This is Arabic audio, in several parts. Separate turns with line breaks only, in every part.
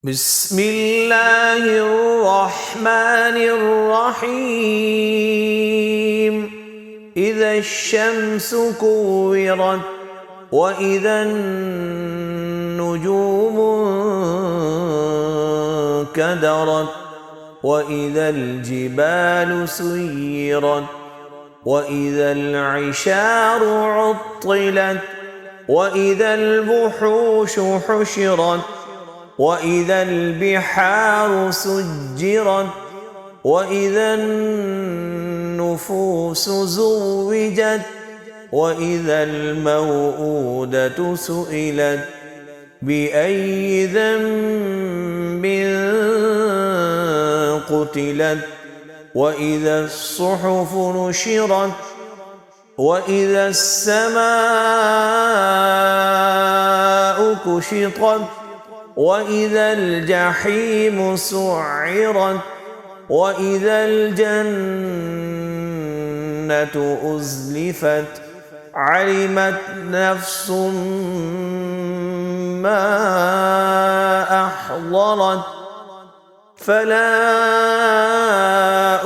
بسم الله الرحمن الرحيم إذا الشمس كورت وإذا النجوم انكدرت وإذا الجبال سيرت وإذا العشار عطلت وإذا الوحوش حشرت وإذا البحار سجرت وإذا النفوس زوجت وإذا الموءودة سئلت بأي ذنب قتلت وإذا الصحف نشرت وإذا السماء كشطت وإذا الجحيم سعرت وإذا الجنة أزلفت علمت نفس ما أحضرت فلا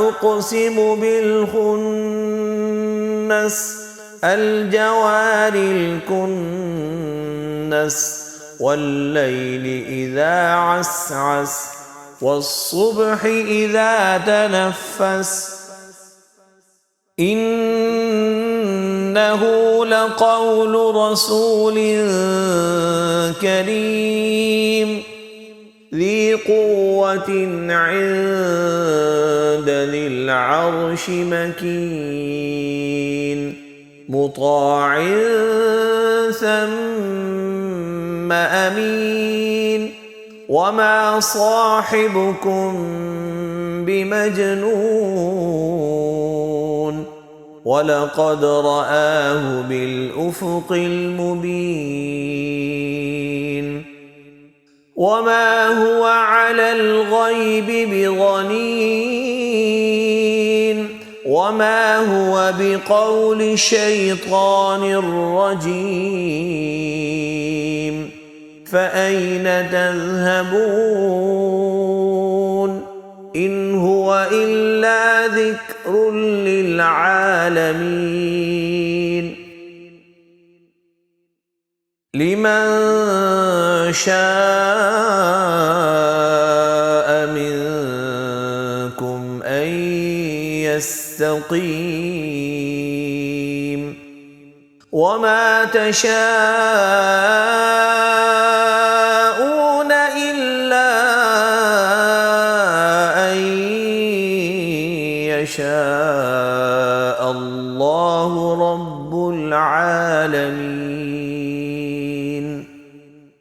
أقسم بالخنس الجوار الكنس والليل إذا عسعس والصبح إذا تنفس إنه لقول رسول كريم ذي قوة عند ذي العرش مكين مطاع ثم أمين وما صاحبكم بمجنون ولقد رآه بالأفق المبين وما هو على الغيب بضنين وما هو بقول شيطان رجيم فأين تذهبون إن هو إلا ذكر للعالمين لمن شاء منكم أن يستقيم وما تشاءون إلا أن يشاء الله رب العالمين.